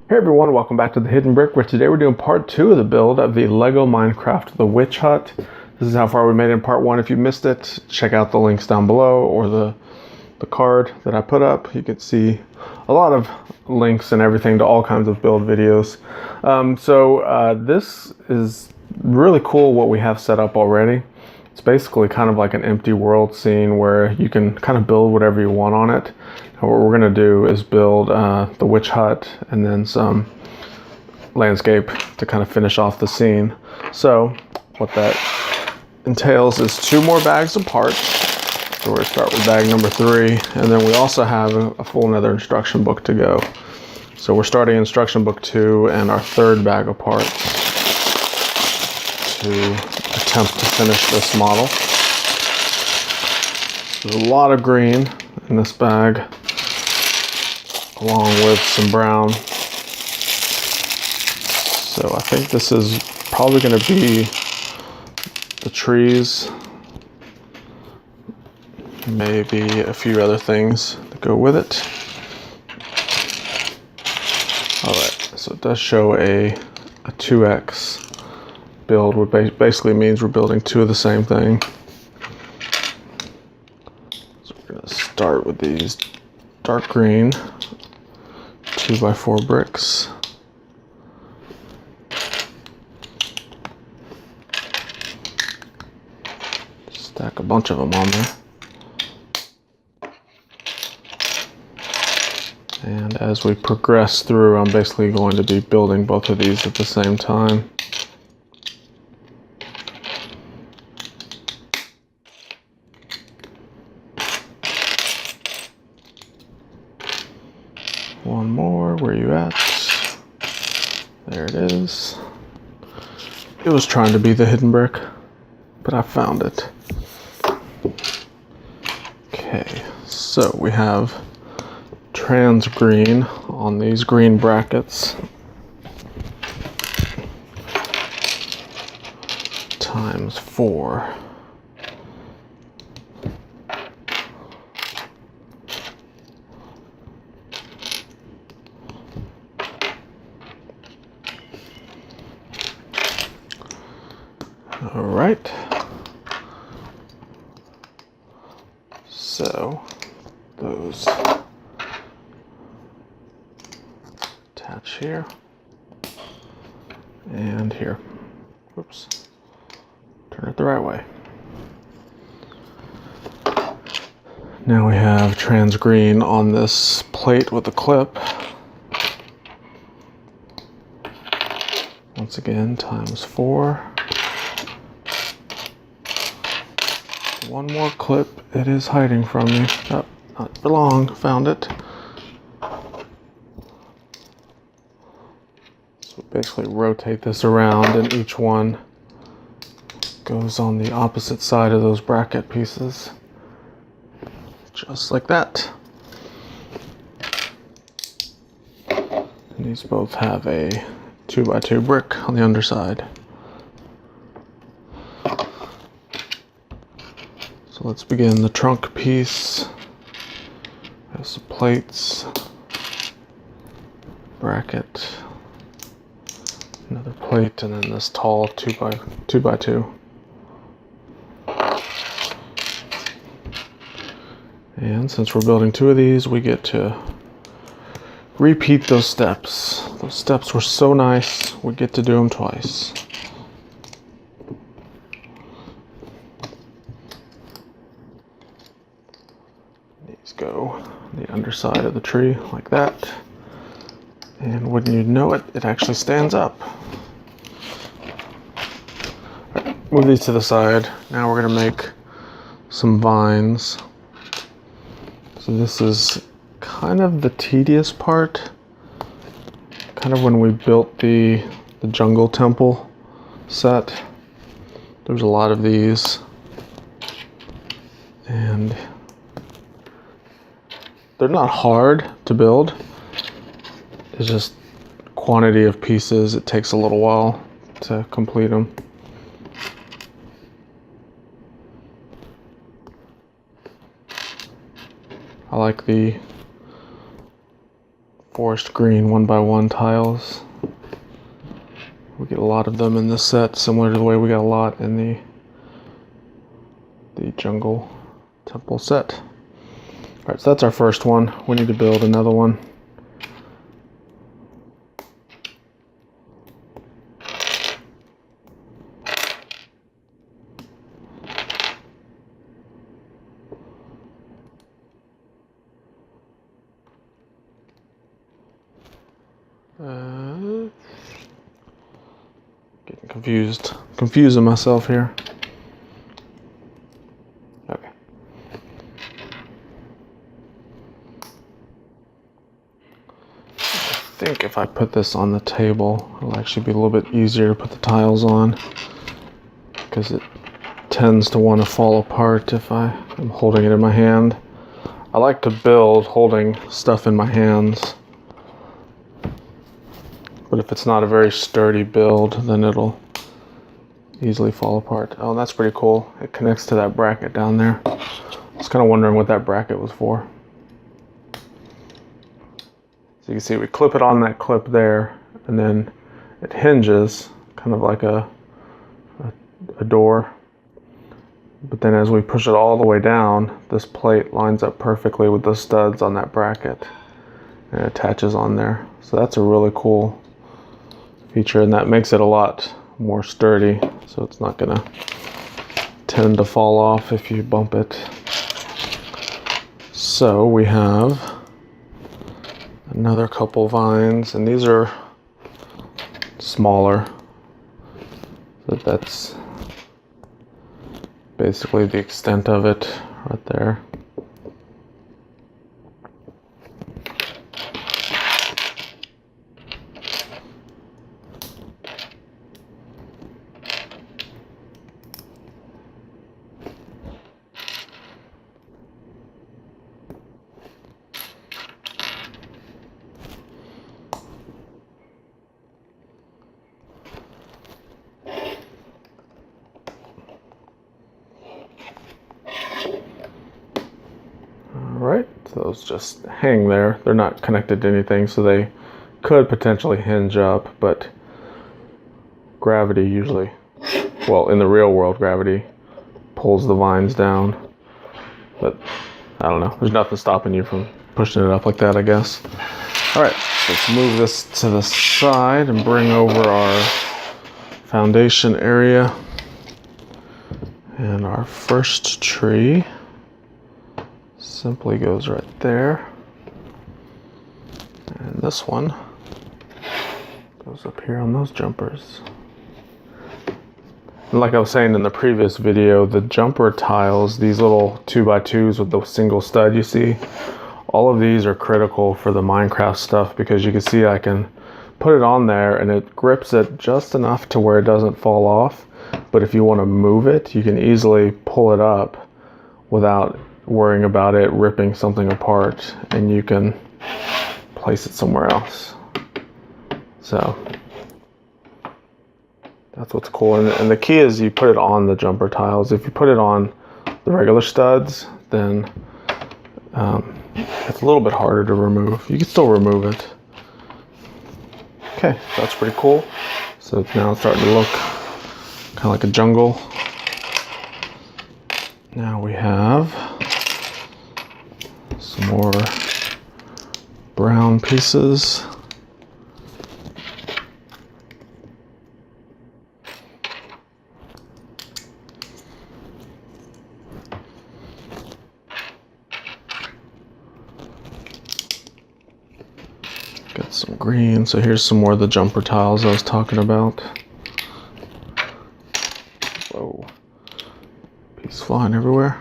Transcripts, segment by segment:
Hey everyone, welcome back to The Hidden Brick, where today we're doing part 2 of the build of the LEGO Minecraft The Witch Hut. This is how far we made in part 1. If you missed it, check out the links down below or the card that I put up. You can see a lot of links and everything to all kinds of build videos. This is really cool what we have set up already. It's basically kind of like an empty world scene where you can kind of build whatever you want on it. And what we're going to do is build the witch hut and then some landscape to kind of finish off the scene. So what that entails is 2 more bags of parts. So we're going to start with bag number 3, and then we also have a full another instruction book to go. So we're starting instruction book 2 and our 3rd bag of parts to attempt to finish this model. There's a lot of green in this bag, along with some brown. So I think this is probably going to be the trees, maybe a few other things that go with it. Alright, so it does show a 2x build, which basically means we're building 2 of the same thing. So we're going to start with these dark green 2x4 bricks. Stack a bunch of them on there. And as we progress through, I'm basically going to be building both of these at the same time. One more, where you at? There it is. It was trying to be the hidden brick, but I found it. Okay, so we have trans green on these green brackets times 4. All right. So those attach here and here. Whoops. Turn it the right way. Now we have trans green on this plate with a clip. Once again, times 4. One more clip. It is hiding from me. Oh, not for long. Found it. So basically rotate this around, and each one goes on the opposite side of those bracket pieces. Just like that. And these both have a 2x2 brick on the underside. So let's begin the trunk piece. Have some plates, bracket, another plate, and then this tall 2x2. And since we're building 2 of these, we get to repeat those steps. Those steps were so nice, we get to do them twice. These go on the underside of the tree like that. And wouldn't you know it, it actually stands up. Right, move these to the side. Now we're going to make some vines. So this is kind of the tedious part. Kind of when we built the jungle temple set. There's a lot of these. And they're not hard to build. It's just quantity of pieces. It takes a little while to complete them. I like the forest green 1x1 tiles. We get a lot of them in this set, similar to the way we got a lot in the jungle temple set. All right, so that's our first one. We need to build another one. Getting confusing myself here. Okay. I think if I put this on the table, it'll actually be a little bit easier to put the tiles on, because it tends to want to fall apart if I am holding it in my hand. I like to build holding stuff in my hands, but if it's not a very sturdy build, then it'll easily fall apart. Oh, that's pretty cool. It connects to that bracket down there. I was kind of wondering what that bracket was for. So you can see we clip it on that clip there, and then it hinges kind of like a door. But then as we push it all the way down, this plate lines up perfectly with the studs on that bracket and it attaches on there. So that's a really cool feature, and that makes it a lot more sturdy, so it's not gonna tend to fall off if you bump it. So we have another couple vines, and these are smaller, so that's basically the extent of it right there. Alright, so those just hang there. They're not connected to anything, so they could potentially hinge up, but gravity usually, well, in the real world, gravity pulls the vines down. But I don't know, there's nothing stopping you from pushing it up like that, I guess. Alright, so let's move this to the side and bring over our foundation area. And our first tree simply goes right there, and this one goes up here on those jumpers. And like I was saying in the previous video, the jumper tiles, these little 2x2s with the single stud you see, all of these are critical for the Minecraft stuff, because you can see I can put it on there and it grips it just enough to where it doesn't fall off, but if you want to move it, you can easily pull it up without worrying about it ripping something apart, and you can place it somewhere else. So that's what's cool, and the key is you put it on the jumper tiles. If you put it on the regular studs, then it's a little bit harder to remove. You can still remove it. Okay, that's pretty cool. So now it's starting to look kind of like a jungle. Now we have some more brown pieces. Got some green. So here's some more of the jumper tiles I was talking about. Whoa. Piece flying everywhere.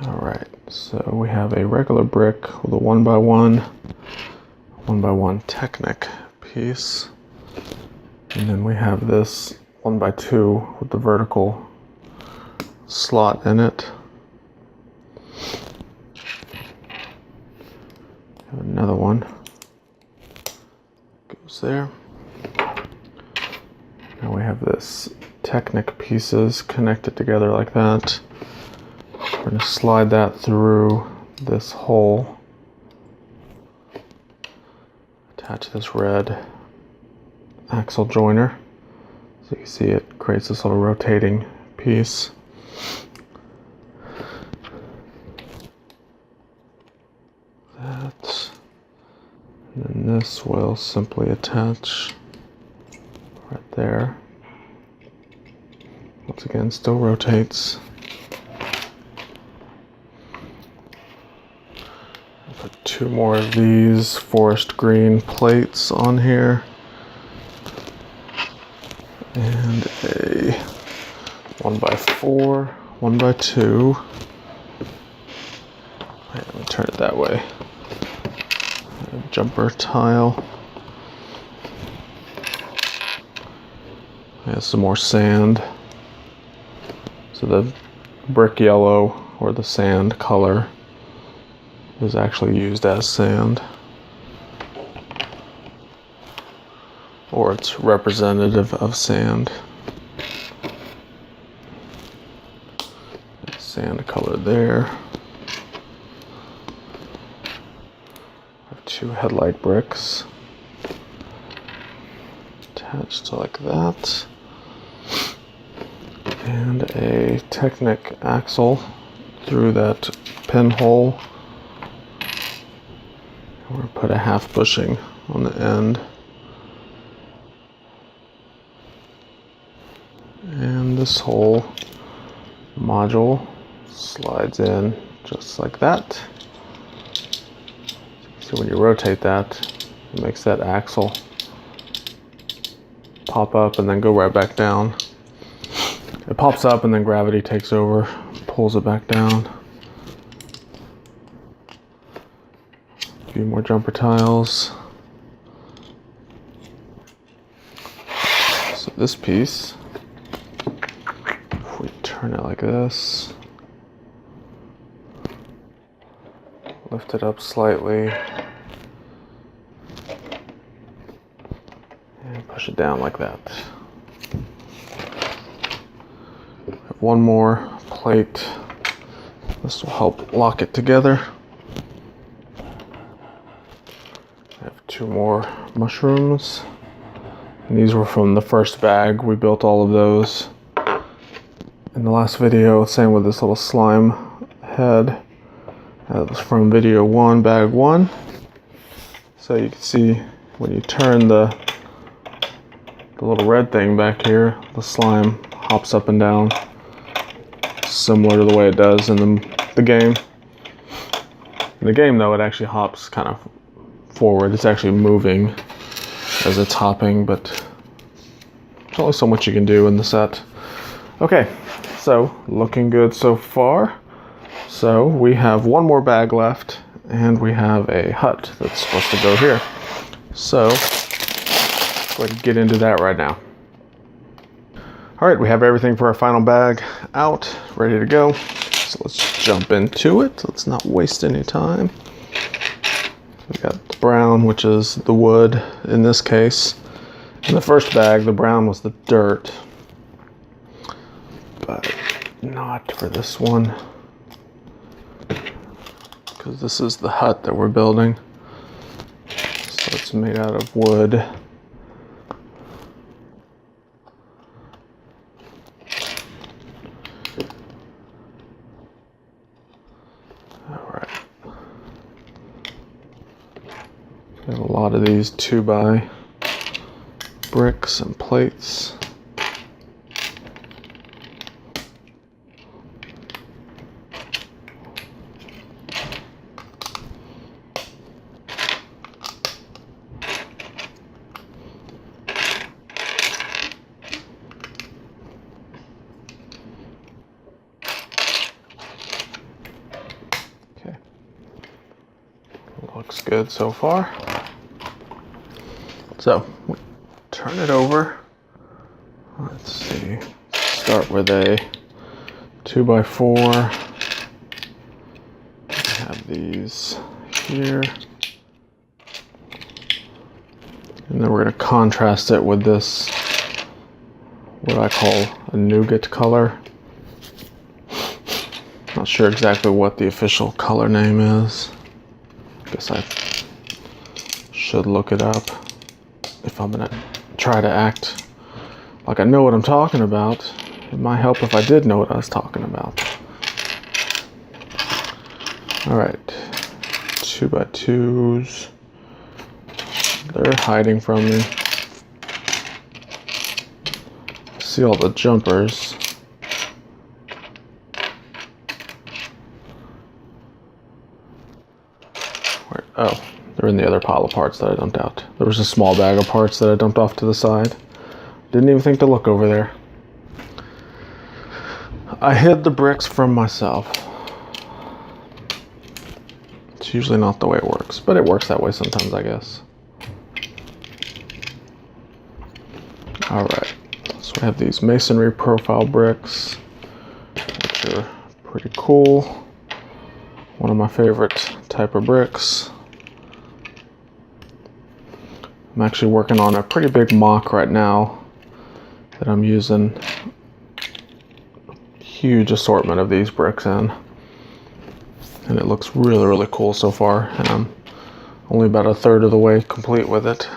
Alright, so we have a regular brick with a 1x1 Technic piece. And then we have this 1x2 with the vertical slot in it. Have another one. Goes there. Now we have this Technic pieces connected together like that. We're going to slide that through this hole. Attach this red axle joiner. So you can see it creates this little rotating piece. That. And then this will simply attach right there. Once again, still rotates. Put 2 more of these forest green plates on here. And a 1x4, 1x2. Let me turn it that way. A jumper tile. And some more sand. So the brick yellow, or the sand color, is actually used as sand. Or it's representative of sand. Sand color there. I have 2 headlight bricks attached like that. And a Technic axle through that pinhole. We're going to put a half bushing on the end. And this whole module slides in just like that. So when you rotate that, it makes that axle pop up and then go right back down. It pops up and then gravity takes over, pulls it back down. A few more jumper tiles. So this piece, if we turn it like this, lift it up slightly, and push it down like that. One more plate. This will help lock it together. I have 2 more mushrooms. And these were from the first bag. We built all of those in the last video. Same with this little slime head. That was from video 1, bag 1. So you can see when you turn the little red thing back here, the slime hops up and down, similar to the way it does in the game. In the game though, it actually hops kind of forward. It's actually moving as it's hopping, but there's only so much you can do in the set. Okay, so looking good so far. So we have 1 more bag left, and we have a hut that's supposed to go here. So let's go ahead and get into that right now. All right, we have everything for our final bag out, ready to go. So let's jump into it. Let's not waste any time. We got the brown, which is the wood in this case. In the first bag, the brown was the dirt, but not for this one, because this is the hut that we're building. So it's made out of wood. We have a lot of these 2x bricks and plates. Okay. Looks good so far. So, turn it over. Let's see. Start with a 2x4. We have these here. And then we're going to contrast it with this what I call a nougat color. Not sure exactly what the official color name is. Guess I should look it up if I'm gonna try to act like I know what I'm talking about. It might help if I did know what I was talking about. All right, 2x2s. They're hiding from me. See all the jumpers. Oh, they're in the other pile of parts that I dumped out. There was a small bag of parts that I dumped off to the side. Didn't even think to look over there. I hid the bricks from myself. It's usually not the way it works, but it works that way sometimes, I guess. All right, so we have these masonry profile bricks, which are pretty cool. One of my favorite type of bricks. I'm actually working on a pretty big mock right now that I'm using a huge assortment of these bricks in. And it looks really, really cool so far. And I'm only about a third of the way complete with it.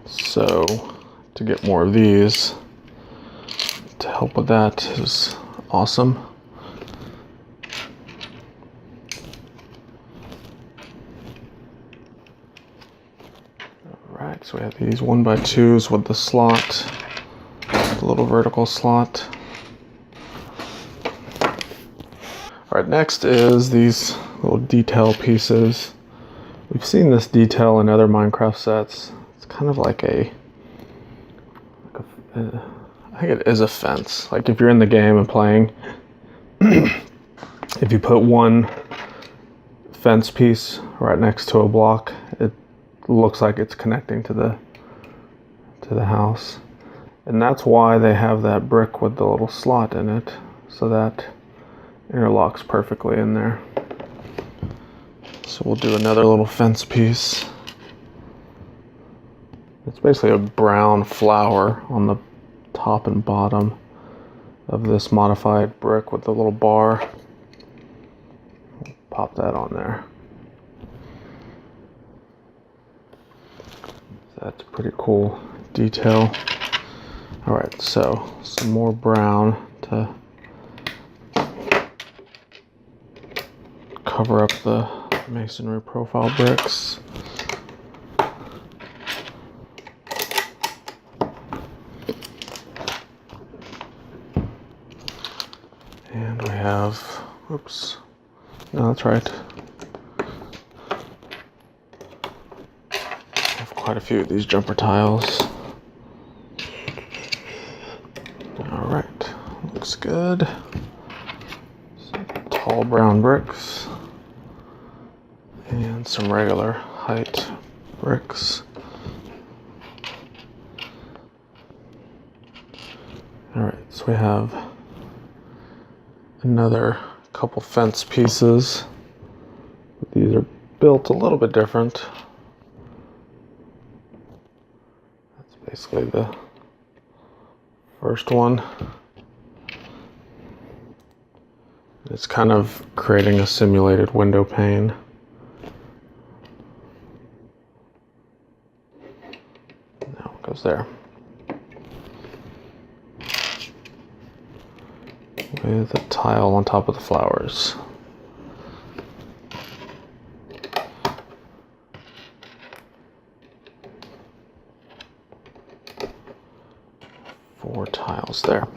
So to get more of these to help with that is awesome. Alright, so we have these 1x2s with the slot, the little vertical slot. Alright, next is these little detail pieces. We've seen this detail in other Minecraft sets. It's kind of like I think it is a fence. Like if you're in the game and playing, if you put one fence piece right next to a block, it looks like it's connecting to the house. And that's why they have that brick with the little slot in it, so that interlocks perfectly in there. So we'll do another little fence piece. It's basically a brown flower on the top and bottom of this modified brick with the little bar. Pop that on there. That's a pretty cool detail. All right, so some more brown to cover up the masonry profile bricks. And we have, oops, no, that's right. I have quite a few of these jumper tiles. All right, looks good. Some tall brown bricks and some regular height bricks. All right, so we have another couple fence pieces. These are built a little bit different. That's basically the first one. It's kind of creating a simulated window pane. Now it goes there. With a tile on top of the flowers. Four tiles there.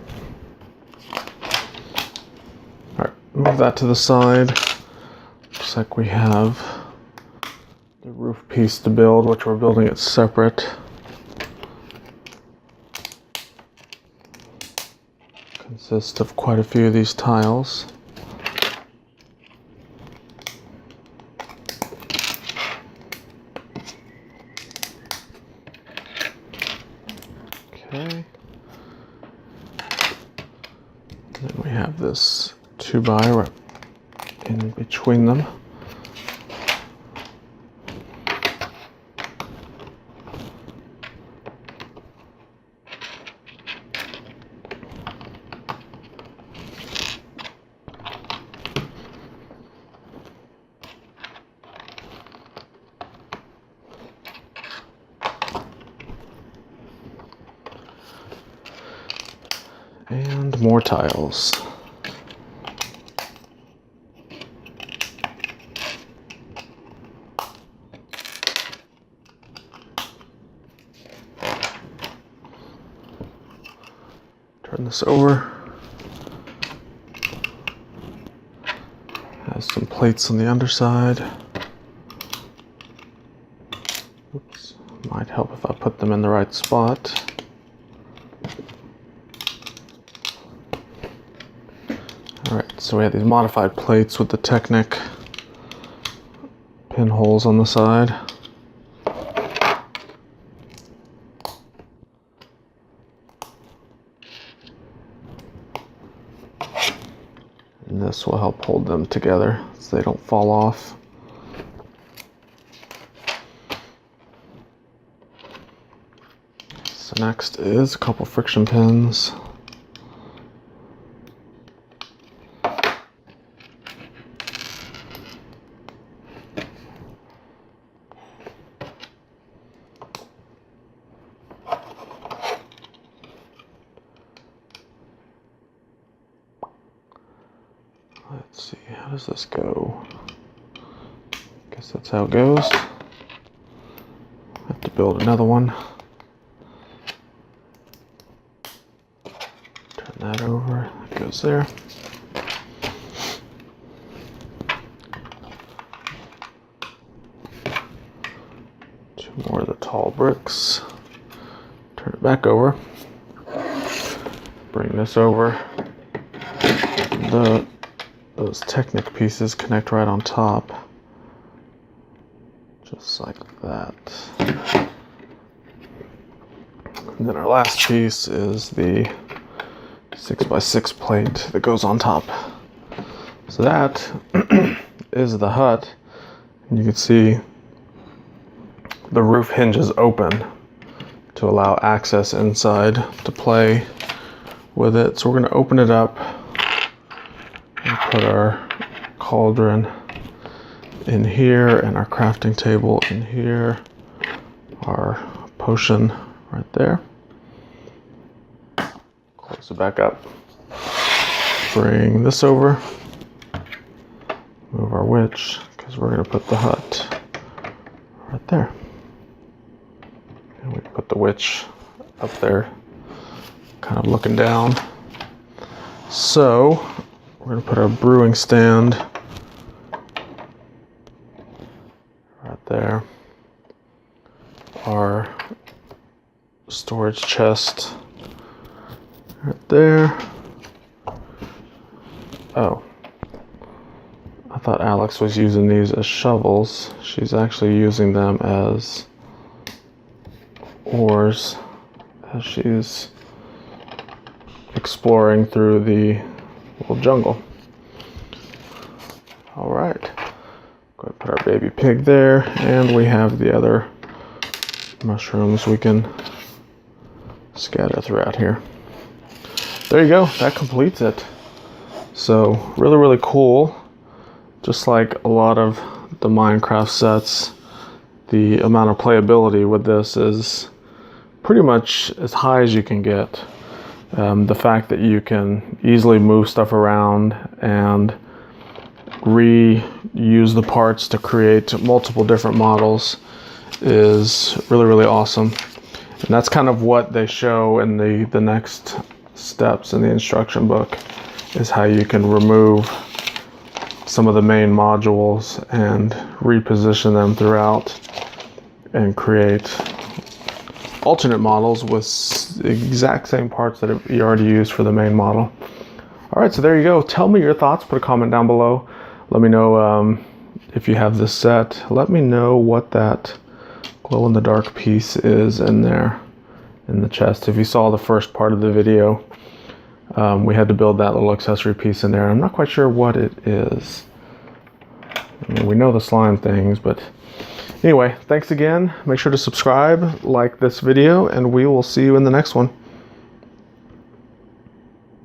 Alright, move that to the side. Looks like we have the roof piece to build, which we're building it separate. Consists of quite a few of these tiles. Okay. Then we have this 2x right in between them. And more tiles. Turn this over. Has some plates on the underside. Oops. Might help if I put them in the right spot. Alright, so we have these modified plates with the Technic pinholes on the side. And this will help hold them together so they don't fall off. So next is a couple friction pins. Let's see, how does this go? Guess that's how it goes. Have to build another one. Turn that over, it goes there. Two more of the tall bricks. Turn it back over. Bring this over. Those Technic pieces connect right on top, just like that. And then our last piece is the 6x6 plate that goes on top. So that is the hut. And you can see the roof hinges open to allow access inside to play with it. So we're going to open it up. Put our cauldron in here and our crafting table in here, our potion right there. Close it back up. Bring this over. Move our witch because we're going to put the hut right there. And we put the witch up there, kind of looking down. So we're going to put our brewing stand right there. Our storage chest right there. Oh, I thought Alex was using these as shovels. She's actually using them as oars as she's exploring through the little jungle. All right, go ahead and put our baby pig there, and we have the other mushrooms we can scatter throughout here. There you go, that completes it. So really cool. Just like a lot of the Minecraft sets, the amount of playability with this is pretty much as high as you can get. The fact that you can easily move stuff around and reuse the parts to create multiple different models is really awesome. And that's kind of what they show in the next steps in the instruction book, is how you can remove some of the main modules and reposition them throughout and create alternate models with the exact same parts that you already used for the main model. All right, so there you go. Tell me your thoughts. Put a comment down below. Let me know if you have this set. Let me know what that glow-in-the-dark piece is in there in the chest. If you saw the first part of the video, we had to build that little accessory piece in there. I'm not quite sure what it is. I mean, we know the slime things, but anyway, thanks again. Make sure to subscribe, like this video, and we will see you in the next one.